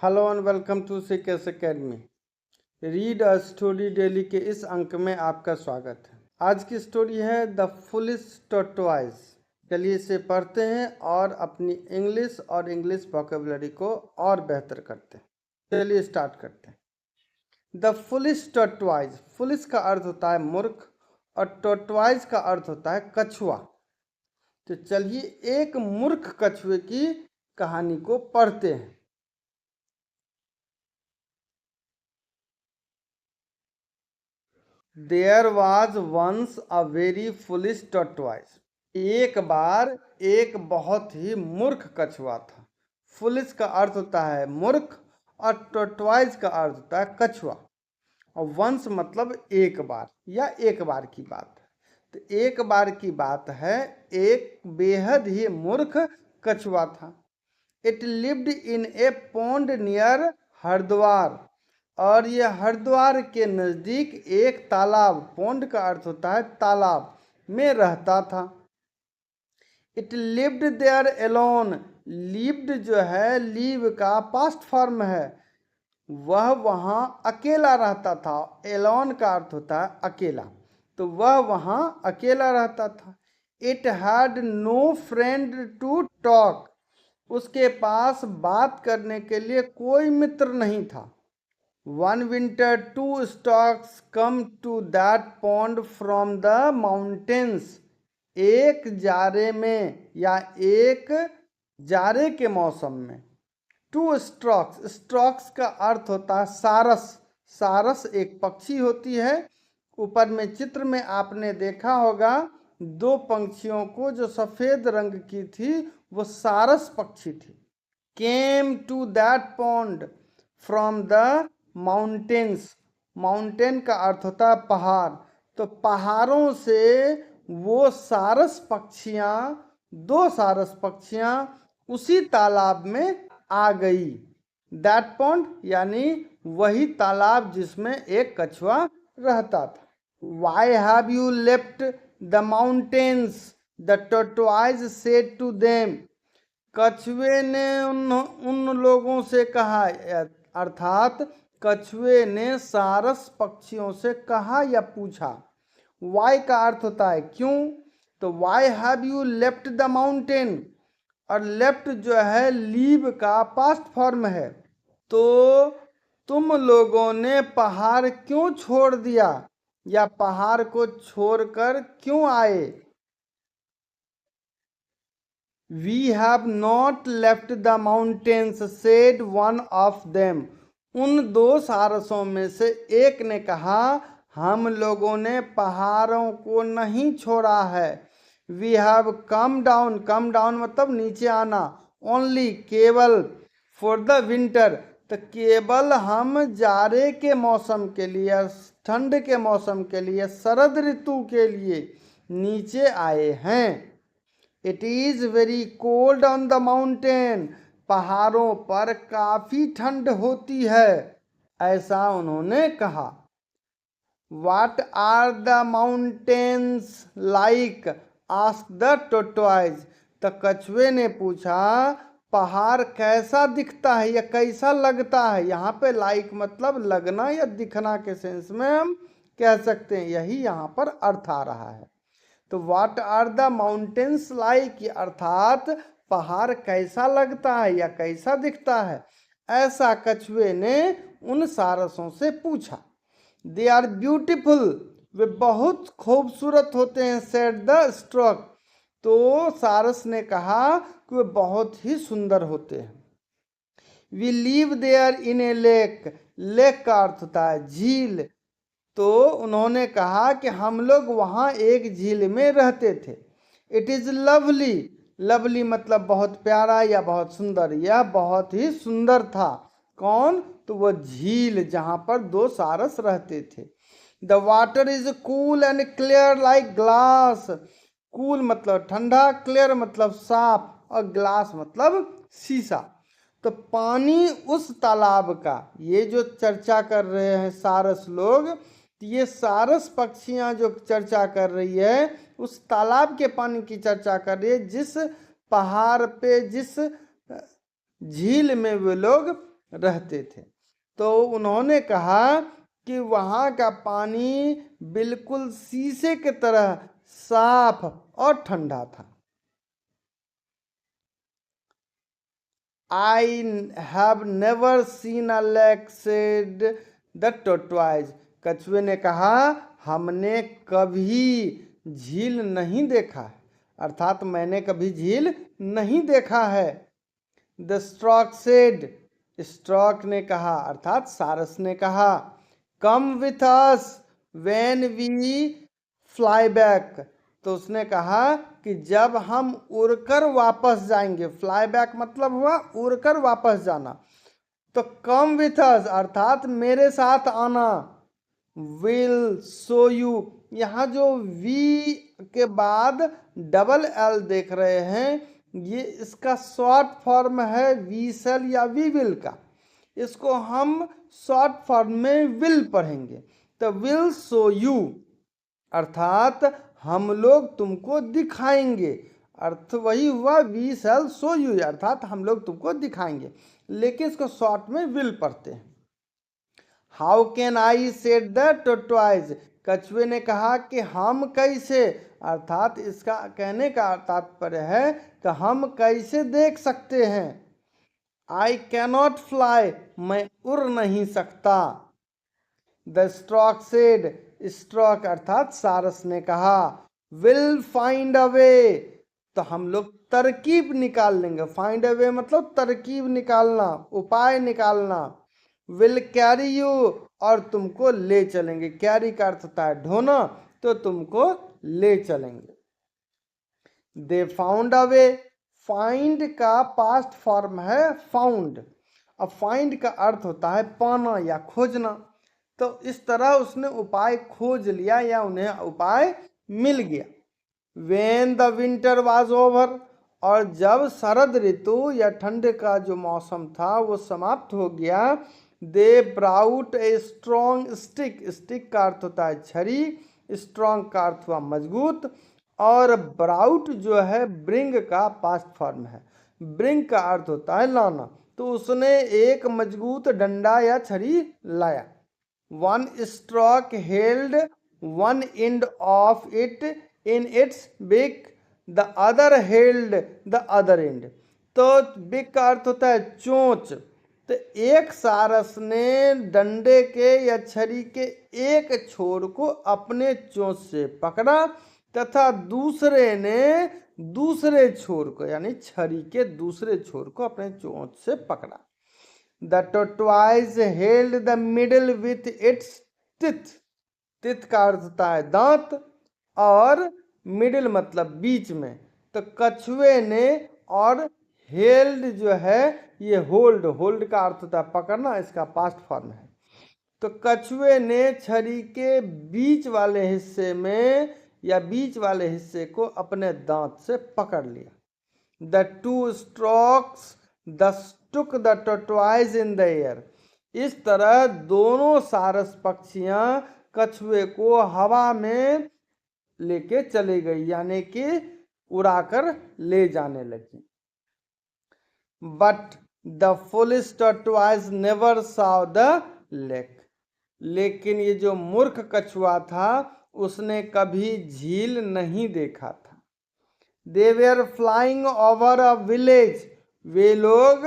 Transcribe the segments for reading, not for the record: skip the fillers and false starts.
Hello and welcome to CKS academy. Read a story daily के इस अंक में आपका स्वागत है। आज की स्टोरी है द फुलिश टॉर्टोइज। चलिए इसे पढ़ते हैं और अपनी इंग्लिश और इंग्लिश वोकैबुलरी को और बेहतर करते हैं। चलिए स्टार्ट करते हैं। The foolish tortoise. फुलिश का अर्थ होता है मूर्ख और टॉर्टोइज का अर्थ होता है कछुआ। तो चलिए एक मूर्ख कछुए की कहानी को पढ़ते हैं। There was once a very foolish tortoise. एक बार एक बहुत ही मूर्ख कछुआ था। फुलिश का अर्थ होता है मूर्ख और टॉर्टोइज का अर्थ होता है कछुआ। और वंस मतलब एक बार या एक बार की बात है। तो एक बार की बात है, एक बेहद ही मूर्ख कछुआ था। It lived in A pond near Haridwar. और ये हरिद्वार के नज़दीक एक तालाब, पॉन्ड का अर्थ होता है तालाब, में रहता था। It lived there alone. Lived जो है लीव का पास्ट फॉर्म है, वह वहाँ अकेला रहता था। एलोन का अर्थ होता है अकेला, तो वह वहाँ अकेला रहता था। It had no friend to talk. उसके पास बात करने के लिए कोई मित्र नहीं था। One winter, two storks come to that pond from the mountains. एक जाड़े में या एक जाड़े के मौसम में टू स्ट्रॉक्स। स्ट्रॉक्स का अर्थ होता है सारस। सारस एक पक्षी होती है। ऊपर में चित्र में आपने देखा होगा दो पंछियों को जो सफ़ेद रंग की थी, वो सारस पक्षी थी। Came to that pond from the mountains. Mountain का अर्थ होता है पहाड़। तो पहाड़ों से वो सारस पक्षियाँ, दो सारस पक्षियाँ उसी तालाब में आ गई। दैट पॉन्ड यानी वही तालाब जिसमें एक कछुआ रहता था। Why have you left the mountains, the tortoise said to them. कछुए ने उन लोगों से कहा, अर्थात कछुए ने सारस पक्षियों से कहा या पूछा। वाई का अर्थ होता है क्यों। तो Y have you left the mountain, और लेफ्ट जो है लीव का पास्ट फॉर्म है। तो तुम लोगों ने पहाड़ क्यों छोड़ दिया, या पहाड़ को छोड़कर क्यों आए। We have not left the mountains, said one of them. उन दो सारसों में से एक ने कहा, हम लोगों ने पहाड़ों को नहीं छोड़ा है। We have come down, come down मतलब नीचे आना, only केवल, for the winter, तो केवल हम जाड़े के मौसम के लिए, ठंड के मौसम के लिए, शरद ऋतु के लिए नीचे आए हैं। It is very cold on the mountain. पहाड़ों पर काफी ठंड होती है, ऐसा उन्होंने कहा। What are the mountains like? asked the tortoise. तो कछुए ने पूछा, पहाड़ कैसा दिखता है या कैसा लगता है। यहाँ पे लाइक मतलब लगना या दिखना के सेंस में हम कह सकते हैं, यही यहाँ पर अर्थ आ रहा है। तो what are the mountains like, अर्थात पहाड़ कैसा लगता है या कैसा दिखता है, ऐसा कछुए ने उन सारसों से पूछा। दे आर ब्यूटीफुल, वे बहुत खूबसूरत होते हैं। सेड द स्ट्रॉक, तो सारस ने कहा कि वे बहुत ही सुंदर होते हैं। We live there in a lake. Lake का अर्थ होता है झील। तो उन्होंने कहा कि हम लोग वहाँ एक झील में रहते थे। It is lovely. लवली मतलब बहुत प्यारा या बहुत सुंदर। यह बहुत ही सुंदर था। कौन, तो वह झील जहाँ पर दो सारस रहते थे। The water is cool and clear like glass. Cool मतलब ठंडा, क्लियर मतलब साफ, और ग्लास मतलब शीशा। तो पानी उस तालाब का, ये जो चर्चा कर रहे हैं सारस लोग, ये सारस पक्षियां जो चर्चा कर रही है उस तालाब के पानी की चर्चा कर रही है, जिस पहाड़ पे, जिस झील में वे लोग रहते थे। तो उन्होंने कहा कि वहाँ का पानी बिल्कुल शीशे की तरह साफ और ठंडा था। I have never seen a lake, said the tortoise. कछुए ने कहा हमने कभी झील नहीं देखा है, अर्थात मैंने कभी झील नहीं देखा है। द स्ट्रॉक सेड, स्ट्रॉक ने कहा अर्थात सारस ने कहा, come with us when we fly back. तो उसने कहा कि जब हम उड़कर वापस जाएंगे, फ्लाई बैक मतलब हुआ उड़कर वापस जाना, तो कम विथ अस अर्थात मेरे साथ आना। विल शो यू, यहाँ जो वी के बाद डबल एल देख रहे हैं, ये इसका शॉर्ट फॉर्म है वी सेल या वी विल का। इसको हम शॉर्ट फॉर्म में विल पढ़ेंगे। तो विल शो यू अर्थात हम लोग तुमको दिखाएंगे, अर्थ वही हुआ वी शैल शो यू अर्थात हम लोग तुमको दिखाएंगे, लेकिन इसको शॉर्ट में विल पढ़ते हैं। How can I said the टोटवाइज, कछुए ने कहा कि हम कैसे, अर्थात इसका कहने का तात्पर्य है कि हम कैसे देख सकते हैं। आई कैनॉट फ्लाई, मैं उड़ नहीं सकता। द स्ट्रॉक सेड, स्ट्रॉक अर्थात सारस ने कहा, विल फाइंड अ वे, तो हम लोग तरकीब निकाल लेंगे। फाइंड अ वे मतलब तरकीब निकालना, उपाय निकालना। विल कैरी यू, और तुमको ले चलेंगे। कैरी का अर्थ होता है ढोना, तो तुमको ले चलेंगे। They found a way, find का पास्ट फॉर्म है फाउंड। अब फाइंड का अर्थ होता है पाना या खोजना, तो इस तरह उसने उपाय खोज लिया या उन्हें उपाय मिल गया। When the winter was over, और जब शरद ऋतु या ठंड का जो मौसम था वो समाप्त हो गया, they brought a strong stick, stick का अर्थ होता है छड़ी, स्ट्रॉन्ग का अर्थ हुआ मजबूत, और ब्राउट जो है ब्रिंग का पास्ट फॉर्म है। ब्रिंग का अर्थ होता है लाना, तो उसने एक मजबूत डंडा या छड़ी लाया। One stork held one end of it in its beak, the other held the other end. तो बिक का अर्थ होता है चोंच, तो एक सारस ने डंडे के या छड़ी के एक छोर को अपने चोंच से पकड़ा, तथा दूसरे ने दूसरे छोर को यानी छड़ी के दूसरे छोर को अपने चोंच से पकड़ा। The टोटवाइज held the middle with its teeth, teeth का अर्थ होता है दांत, और मिडिल मतलब बीच में, तो कछुए ने, और हेल्ड जो है ये होल्ड, होल्ड का अर्थ होता है पकड़ना, इसका पास्ट फॉर्म है। तो कछुए ने छड़ी के बीच वाले हिस्से में या बीच वाले हिस्से को अपने दांत से पकड़ लिया। द टू स्ट्रोक्स दस took the टोटवाइज in the air, इस तरह दोनों सारस पक्षियां कछुए को हवा में लेके चली गई, यानी कि उड़ाकर ले जाने लगी। But the foolish टोटवाइज never saw the lake, लेकिन ये जो मूर्ख कछुआ था उसने कभी झील नहीं देखा था। They were flying over a village, वे लोग,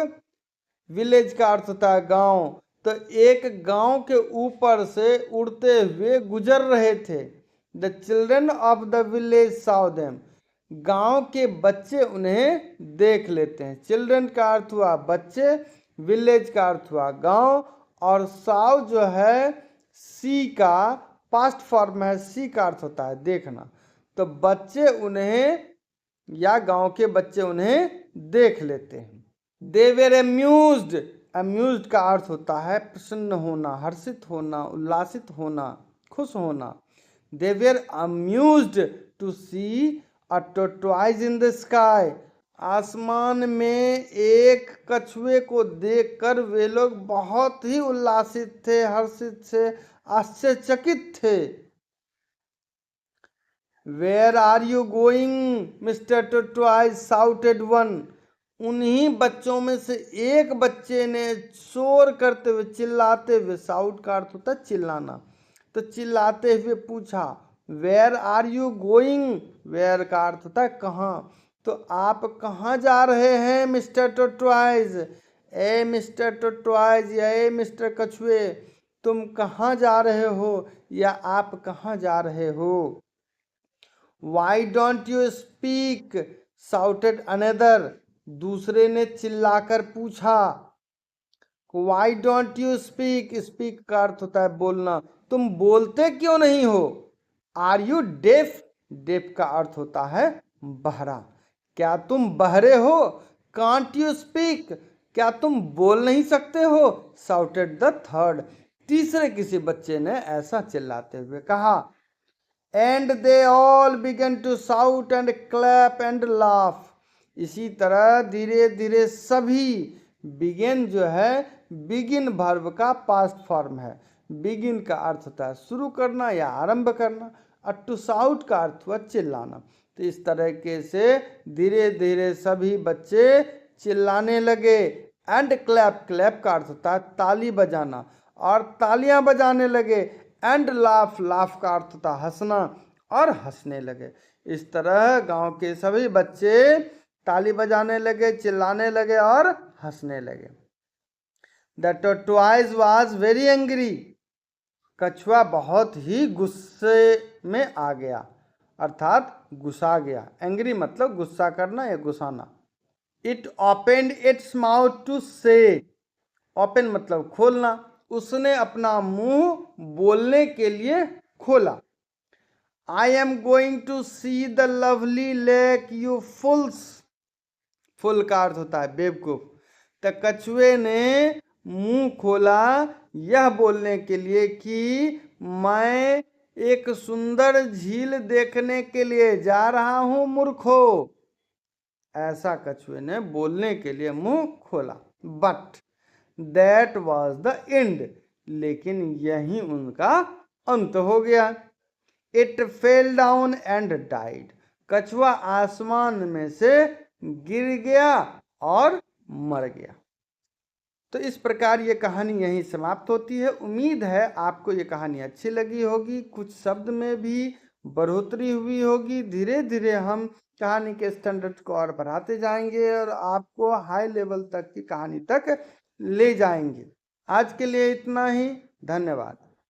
विलेज का अर्थ होता है गांव, तो एक गांव के ऊपर से उड़ते हुए गुजर रहे थे। The children of the village saw them, गांव के बच्चे उन्हें देख लेते हैं। चिल्ड्रन का अर्थ हुआ बच्चे, विलेज का अर्थ हुआ गांव, और साव जो है सी का पास्ट फॉर्म है, सी का अर्थ होता है देखना, तो बच्चे उन्हें या गांव के बच्चे उन्हें देख लेते हैं। दे वेर अम्यूज्ड, अम्यूज्ड का अर्थ होता है प्रसन्न होना, हर्षित होना, उल्लासित होना, खुश होना। They were amused to see a tortoise in the sky, आसमान में एक कछुए को देखकर वे लोग बहुत ही उल्लासित थे, हर्षित थे, आश्चर्यचकित थे। Where are you going Mr tortoise shouted one, उन्हीं बच्चों में से एक बच्चे ने शोर करते हुए, चिल्लाते हुए, साउट का अर्थ होता है चिल्लाना, तो चिल्लाते हुए पूछा, where are you going? Where का अर्थ होता है कहाँ। तो आप कहाँ जा रहे हैं मिस्टर टोटवाइज? ए मिस्टर टोटवाइज या ए मिस्टर कछुए, तुम कहाँ जा रहे हो या आप कहाँ जा रहे हो? Why don't you speak? Shouted another, दूसरे ने चिल्लाकर पूछा। Why don't you speak, speak का अर्थ होता है बोलना, तुम बोलते क्यों नहीं हो? Are you def? डेफ का अर्थ होता है बहरा, क्या तुम बहरे हो? कांट यू स्पीक, क्या तुम बोल नहीं सकते हो? साउटेड द थर्ड, तीसरे किसी बच्चे ने ऐसा चिल्लाते हुए कहा। And they all began to shout and clap and laugh, इसी तरह धीरे धीरे सभी, बिगिन जो है बिगिन वर्ब का पास्ट फॉर्म है, बिगिन का अर्थ होता है शुरू करना या आरंभ करना, और टू साउट का अर्थ हुआ चिल्लाना। तो इस तरीके से धीरे धीरे सभी बच्चे चिल्लाने लगे। एंड क्लैप, क्लैप का अर्थ होता है ताली बजाना, और तालियां बजाने लगे। एंड लाफ, लाफ का अर्थ होता है हंसना, और हंसने लगे। इस तरह गांव के सभी बच्चे ताली बजाने लगे, चिल्लाने लगे और हंसने लगे। The tortoise was very angry, कछुआ बहुत ही गुस्से में आ गया, अर्थात गुस्सा गया। एंग्री मतलब गुस्सा करना या गुस्साना। It opened its mouth to say, open मतलब खोलना, उसने अपना मुंह बोलने के लिए खोला। I am going to see the lovely lake you fools, fool का अर्थ होता है बेवकूफ। तो कछुए ने मुंह खोला यह बोलने के लिए कि मैं एक सुंदर झील देखने के लिए जा रहा हूं मूर्खो, ऐसा कछुए ने बोलने के लिए मुंह खोला। But that was the end, लेकिन यही उनका अंत हो गया। It fell down and died, कछुआ आसमान में से गिर गया और मर गया। तो इस प्रकार ये कहानी यहीं समाप्त होती है। उम्मीद है आपको ये कहानी अच्छी लगी होगी, कुछ शब्द में भी बढ़ोतरी हुई होगी। धीरे धीरे हम कहानी के स्टैंडर्ड को और बढ़ाते जाएंगे और आपको हाई लेवल तक की कहानी तक ले जाएंगे। आज के लिए इतना ही, धन्यवाद।